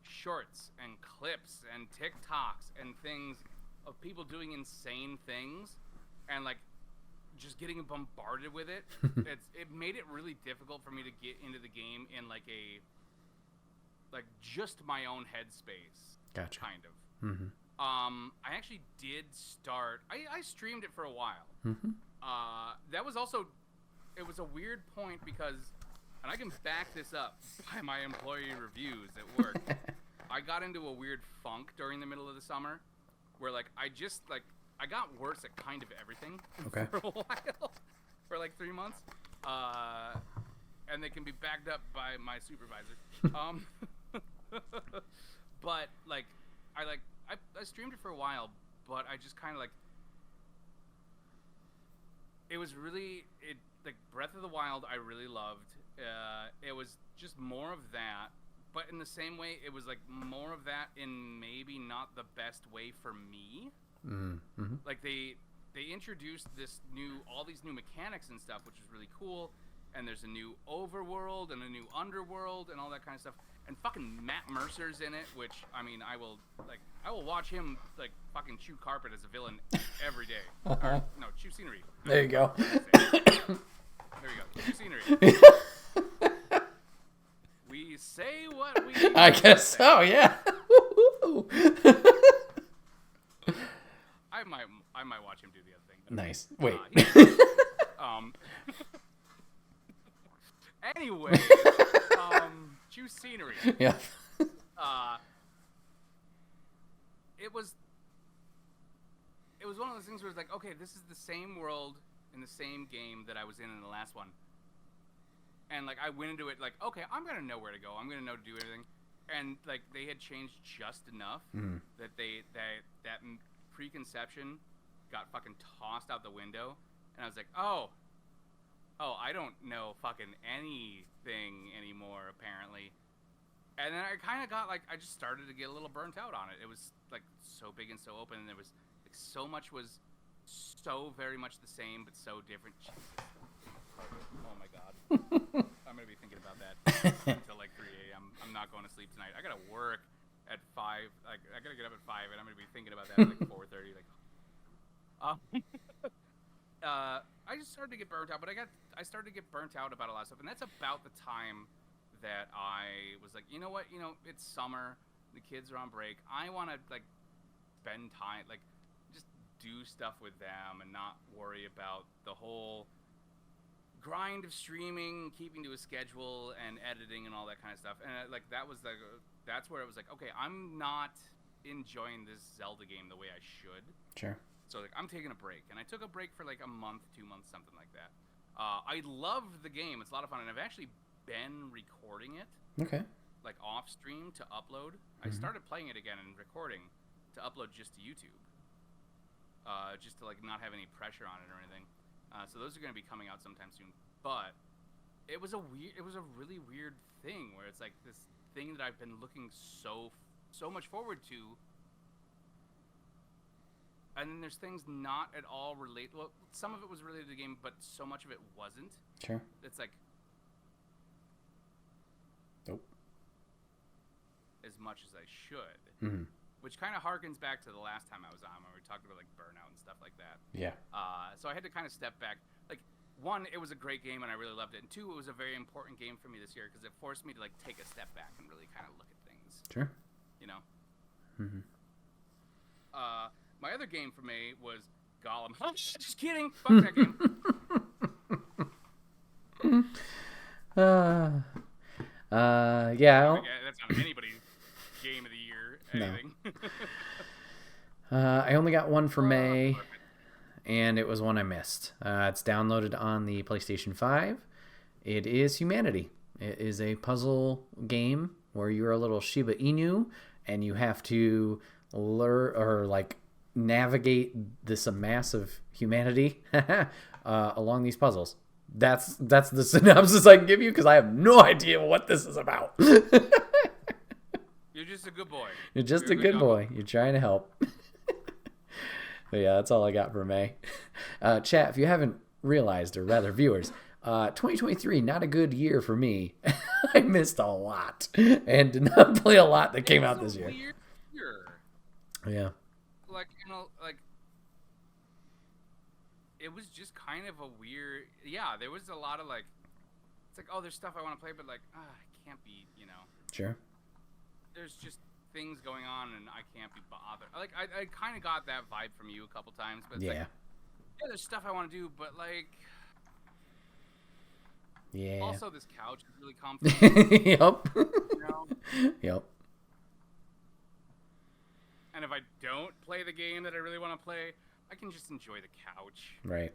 shorts and clips and TikToks and things of people doing insane things and like just getting bombarded with it. It made it really difficult for me to get into the game in like just my own headspace. Gotcha. Kind of. Mm-hmm. I actually did start. I streamed it for a while. Mm-hmm. That was also, it was a weird point because, and I can back this up by my employee reviews at work. I got into a weird funk during the middle of the summer, where like I got worse at kind of everything for a while, for like 3 months, and they can be backed up by my supervisor. But like I streamed it for a while, but I just kind of like, it was really, like Breath of the Wild I really loved. It was just more of that, but in the same way it was like more of that in maybe not the best way for me. Mm-hmm. Like they introduced all these new mechanics and stuff, which is really cool, and there's a new overworld and a new underworld and all that kind of stuff. And fucking Matt Mercer's in it, which, I mean, I will watch him, like, fucking chew carpet as a villain every day. Or, no, chew scenery. There you go. There you go. Chew scenery. say what we. I guess so. Yeah. I might watch him do the other thing. Nice. Wait. Anyway, choose scenery. Yeah. It was one of those things where it's like, okay, this is the same world in the same game that I was in the last one. And like I went into it like, okay, I'm gonna know where to go. I'm gonna know to do everything. And like they had changed just enough that that preconception got fucking tossed out the window. And I was like, oh, I don't know fucking anything anymore apparently. And then I kind of got like, I just started to get a little burnt out on it. It was like so big and so open, and there was like so much was so very much the same but so different. Jesus. Oh my god. I'm gonna be thinking about that until like 3 a.m. I'm not going to sleep tonight. I gotta work at 5. Like I gotta get up at 5, and I'm gonna be thinking about that at like 4:30. Like, I just started to get burnt out, but I started to get burnt out about a lot of stuff, and that's about the time that I was like, you know what, it's summer, the kids are on break. I want to like spend time, like just do stuff with them and not worry about the whole grind of streaming, keeping to a schedule, and editing and all that kind of stuff. And like that's where it was like, okay, I'm not enjoying this Zelda game the way I should. Sure. So like I'm taking a break, and I took a break for like a month, 2 months, something like that. I love the game; it's a lot of fun, and I've actually been recording it. Okay. Like off stream to upload. I started playing it again and recording to upload just to YouTube. Just to like not have any pressure on it or anything. So those are going to be coming out sometime soon. But it was a really weird thing where it's like this thing that I've been looking so much forward to, and then there's things not at all related. Well, some of it was related to the game, but so much of it wasn't. Sure. It's like, nope. As much as I should. Mm-hmm. Which kind of harkens back to the last time I was on, where we talked about like burnout and stuff like that. Yeah. So I had to kind of step back. Like, one, it was a great game and I really loved it, and two, it was a very important game for me this year because it forced me to like take a step back and really kind of look at things. Sure. Mm-hmm. My other game for me was Gollum. Just kidding. Fuck that game. Yeah. That's not anybody's game of the year. Anything. No. I only got one for May, and it was one I missed. It's downloaded on the PlayStation 5. It is Humanity. It is a puzzle game where you're a little Shiba Inu, and you have to lure or like navigate this mass of humanity along these puzzles. That's the synopsis I can give you because I have no idea what this is about. You're just a good boy. You're just a good boy. You're trying to help. But yeah, that's all I got for May. Chat, if you haven't realized, or rather viewers, 2023, not a good year for me. I missed a lot and did not play a lot that came out this year. Weird year. Yeah. Like, it was just kind of a weird, yeah, there was a lot of like, it's like, oh, there's stuff I want to play, but like, I can't be, Sure. There's just things going on and I can't be bothered. Like, I kind of got that vibe from you a couple times, but it's like, yeah, there's stuff I want to do, but like, yeah. Also, this couch is really comfy. Yep. Yep. And if I don't play the game that I really want to play, I can just enjoy the couch. Right.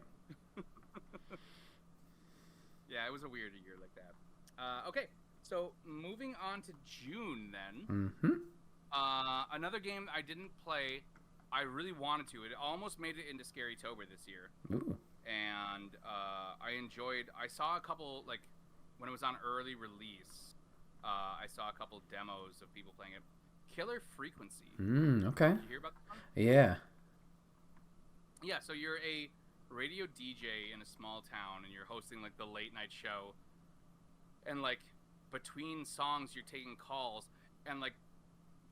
Yeah, it was a weird year like that. Okay, so moving on to June then. Mm-hmm. Another game I didn't play, I really wanted to. It almost made it into Scarytober this year. Ooh. And I saw a couple, like, when it was on early release, I saw a couple demos of people playing it. Killer Frequency. Okay. Did you hear about that one? Yeah. Yeah, so you're a radio DJ in a small town, and you're hosting, like, the late night show. And, like, between songs, you're taking calls, and, like,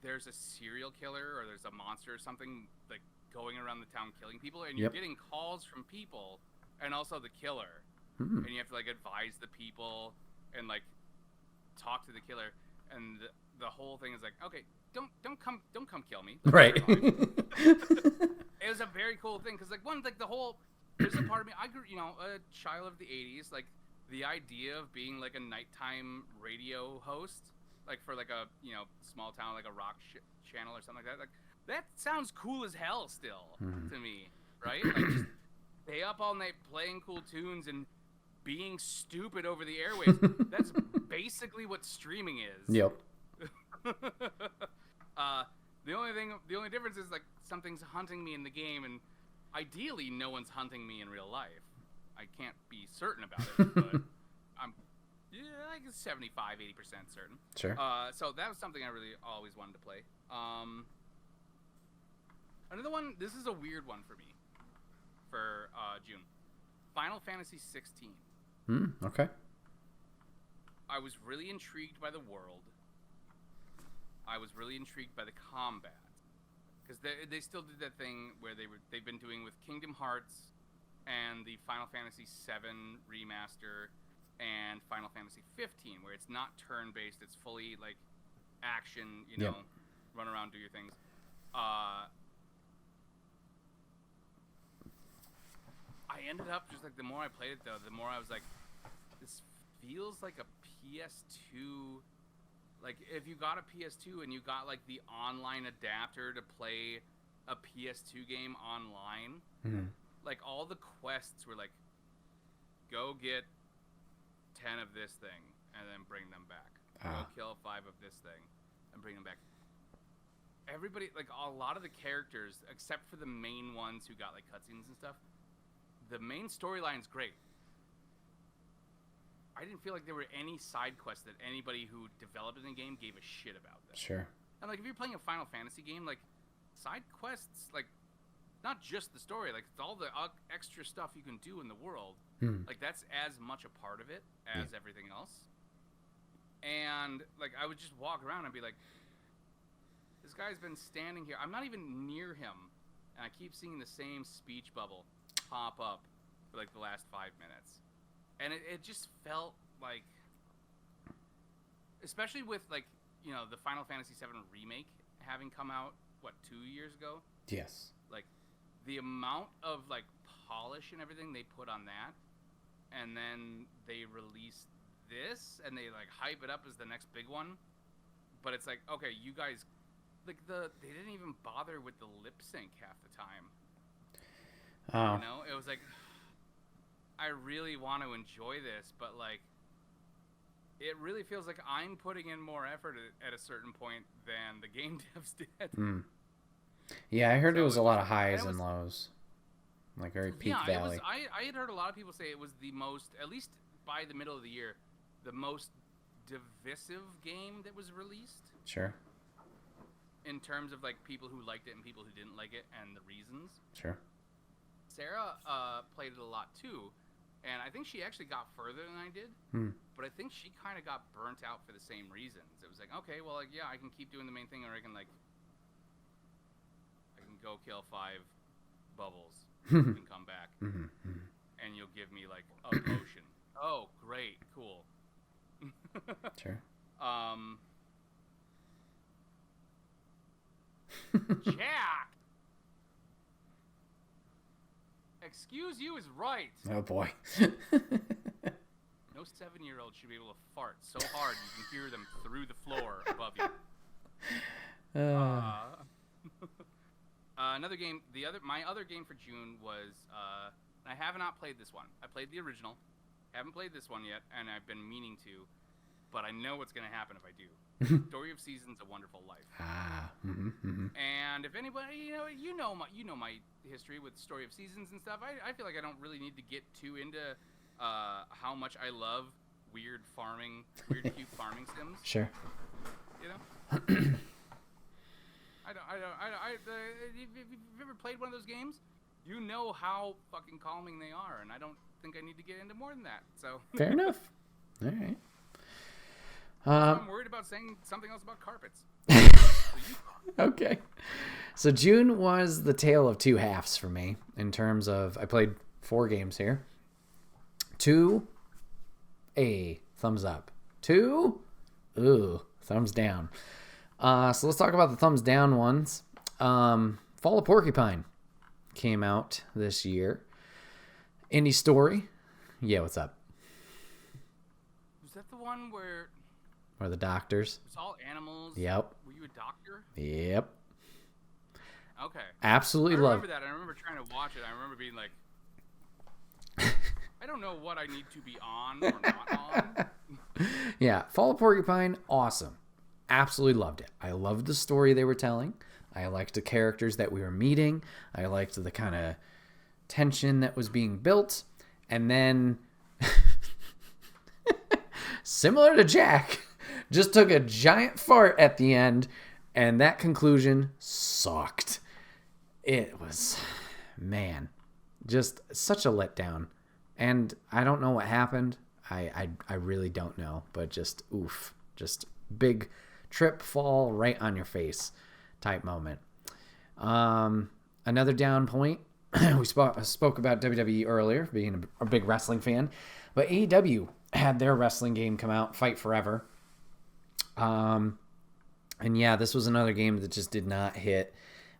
there's a serial killer or there's a monster or something, like, going around the town killing people, and you're getting calls from people and also the killer. And you have to, like, advise the people and, like, talk to the killer. and the whole thing is like, okay, don't come kill me. Right. It was a very cool thing because like the whole there's a part of me I grew a child of the 80s, like the idea of being like a nighttime radio host, like for like a small town like a rock channel or something like that sounds cool as hell still to me, right? Like just stay up all night playing cool tunes and being stupid over the airwaves. That's basically what streaming is. Yep. The only difference is like something's hunting me in the game, and ideally no one's hunting me in real life. I can't be certain about it, but I'm like 75-80% certain. Sure. So that was something I really always wanted to play. Another one, this is a weird one for me for June. Final Fantasy 16. Okay. I was really intrigued by the world. I was really intrigued by the combat, because they still did that thing where they've been doing with Kingdom Hearts and the Final Fantasy 7 remaster and Final Fantasy 15, where it's not turn-based, it's fully like action, run around, do your things. I ended up just like the more I played it though, the more I was like, this feels like a PS2. Like if you got a PS2 and you got like the online adapter to play a PS2 game online, like all the quests were like, go get 10 of this thing and then bring them back. Go kill 5 of this thing and bring them back. Everybody, like a lot of the characters, except for the main ones who got like cutscenes and stuff, the main storyline's great. I didn't feel like there were any side quests that anybody who developed in the game gave a shit about them. Sure. And like if you're playing a Final Fantasy game, like side quests, like not just the story, like it's all the extra stuff you can do in the world. Like that's as much a part of it as everything else. And like I would just walk around and be like, this guy's been standing here. I'm not even near him, and I keep seeing the same speech bubble pop up for like the last 5 minutes. And it just felt like, especially with like, the Final Fantasy VII remake having come out, 2 years ago? Yes. Like, the amount of like polish and everything they put on that, and then they release this, and they like hype it up as the next big one. But it's like, okay, you guys, like they didn't even bother with the lip sync half the time. Oh. It was like, I really want to enjoy this, but like it really feels like I'm putting in more effort at a certain point than the game devs did. Yeah, I heard it was a lot of highs and lows, like very peak valley. I had heard a lot of people say it was the most, at least by the middle of the year, the most divisive game that was released. Sure. In terms of like people who liked it and people who didn't like it and the reasons. Sure. Sarah played it a lot too, and I think she actually got further than I did. But I think she kind of got burnt out for the same reasons. It was like, okay, well, like, yeah, I can keep doing the main thing, or I can go kill 5 bubbles and come back, and you'll give me like a potion. Oh, great, cool. Sure. Jack. Excuse you is right. Oh boy. No 7-year-old should be able to fart so hard you can hear them through the floor above you. Another game. My other game for June was. I have not played this one. I played the original. Haven't played this one yet, and I've been meaning to, but I know what's going to happen if I do. Story of Seasons: A Wonderful Life. And if anybody, you know my history with Story of Seasons and stuff. I feel like I don't really need to get too into how much I love weird cute farming sims. Sure. If you've ever played one of those games, you know how fucking calming they are, and I don't think I need to get into more than that. So fair enough. All right. I'm worried about saying something else about carpets. Okay. So June was the tale of two halves for me in terms of I played 4 games here. 2, thumbs up. 2, Thumbs down. So let's talk about the thumbs down ones. Fall of Porcupine came out this year. Indie story. Yeah, what's up? Was that the one where... Or the doctors? It's all animals. Yep. Were you a doctor? Yep. Okay. Absolutely love it. I remember that. I remember trying to watch it. I remember being like, I don't know what I need to be on or not on. Yeah, Fall of Porcupine, awesome. Absolutely loved it. I loved the story they were telling. I liked the characters that we were meeting. I liked the kind of tension that was being built. And then, similar to Jack, just took a giant fart at the end, and that conclusion sucked. It was, man, just such a letdown. And I don't know what happened. I really don't know, but just oof, just big trip fall right on your face type moment. Another down point. We spoke about WWE earlier, being a big wrestling fan, but AEW had their wrestling game come out, Fight Forever. And yeah, this was another game that just did not hit.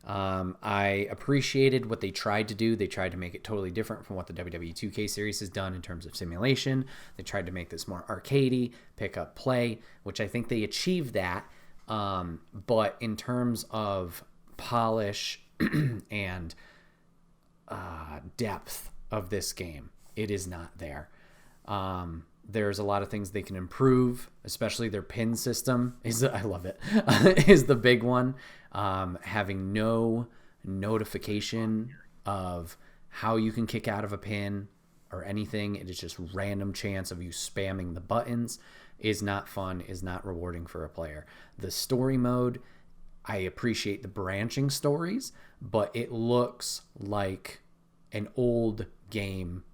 I appreciated what they tried to do. They tried to make it totally different from what the WWE 2K series has done in terms of simulation. They tried to make this more arcadey, pick up play, which I think they achieved that. But in terms of polish and depth of this game, it is not there. There's a lot of things they can improve, especially their pin system I love it, is the big one. Having no notification of how you can kick out of a pin or anything. It is just random chance of you spamming the buttons is not fun, is not rewarding for a player. The story mode, I appreciate the branching stories, but it looks like an old game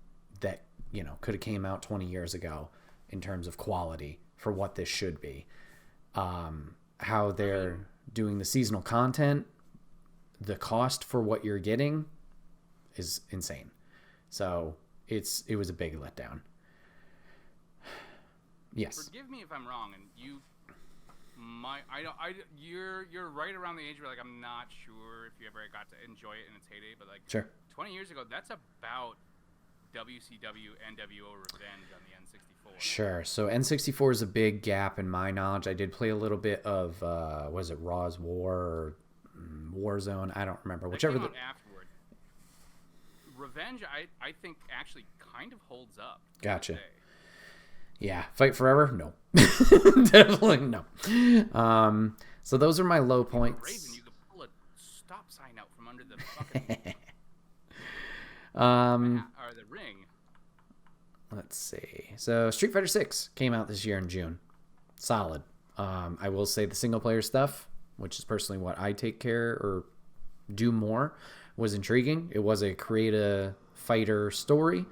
that, you know, could have came out 20 years ago in terms of quality for what this should be. How they're doing the seasonal content, the cost for what you're getting is insane. So it was a big letdown. Yes. Forgive me if I'm wrong, and you're right around the age where, like, I'm not sure if you ever got to enjoy it in its heyday, but, like, sure. 20 years ago, that's about WCW NWO Revenge on the N64. Sure. So N64 is a big gap in my knowledge. I did play a little bit of was it Raw's War or Warzone? I don't remember. Whichever. Came out afterward. Revenge, I think actually kind of holds up. Gotcha. Yeah. Fight Forever? No. Definitely no. So those are my low points. Raven, you could pull a stop sign out from under the fucking or the ring. Let's see. So Street Fighter 6 came out this year in June. Solid. I will say the single player stuff, which is personally what I take care or do more, was intriguing. It was a create a fighter story.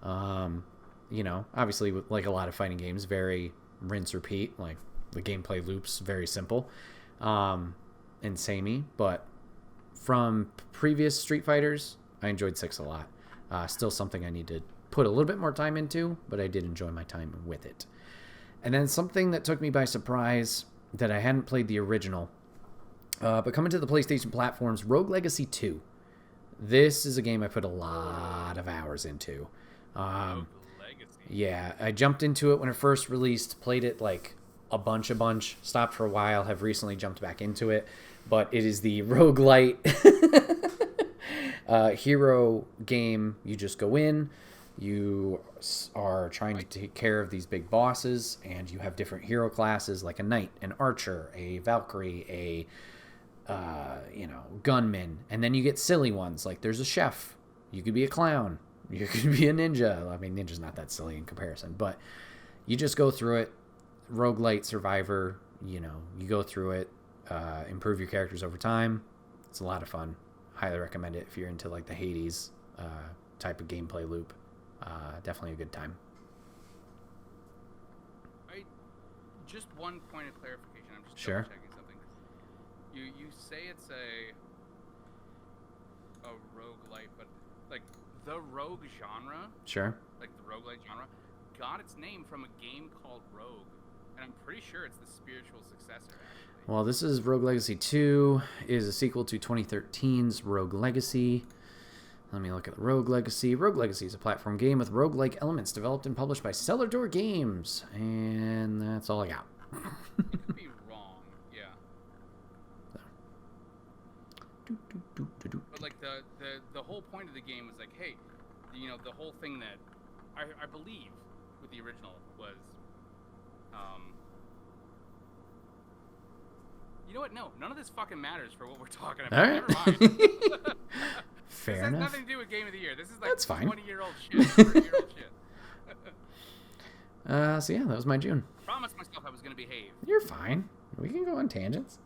You know, obviously like a lot of fighting games, very rinse repeat. Like the gameplay loops, very simple and samey. But from previous Street Fighters, I enjoyed 6 a lot. Still something I need to put a little bit more time into, but I did enjoy my time with it. And then something that took me by surprise that I hadn't played the original, but coming to the PlayStation platforms, Rogue Legacy 2. This is a game I put a lot of hours into. Rogue Legacy. Yeah, I jumped into it when it first released, played it like a bunch, stopped for a while, have recently jumped back into it, but it is the roguelite hero game. You just go in, you are trying to take care of these big bosses, and you have different hero classes like a knight, an archer, a Valkyrie, a gunman, and then you get silly ones like there's a chef. You could be a clown. You could be a ninja. I mean, ninja's not that silly in comparison, but you just go through it. Roguelite survivor, you go through it, improve your characters over time. It's a lot of fun. Highly recommend it if you're into like the Hades type of gameplay loop. Definitely a good time. Just one point of clarification. I'm just Sure. checking something. You say it's a roguelite, but like the rogue genre, Sure. like the roguelite genre, got its name from a game called Rogue, And I'm pretty sure it's the spiritual successor, actually. Well, this is Rogue Legacy 2, is a sequel to 2013's Rogue Legacy. Let me look at the Rogue Legacy. Rogue Legacy is a platform game with roguelike elements developed and published by Cellar Door Games. And that's all I got. You could be wrong, yeah. But like the whole point of the game was like, hey, you know, the whole thing that I believe with the original was, you know what? No, none of this fucking matters for what we're talking about. All right. Never mind. Fair this has enough. nothing to do with Game of the Year. This is like That's fine. 20-year-old shit, 30-year-old shit. So yeah, that was my June. I promised myself I was going to behave. You're fine. We can go on tangents.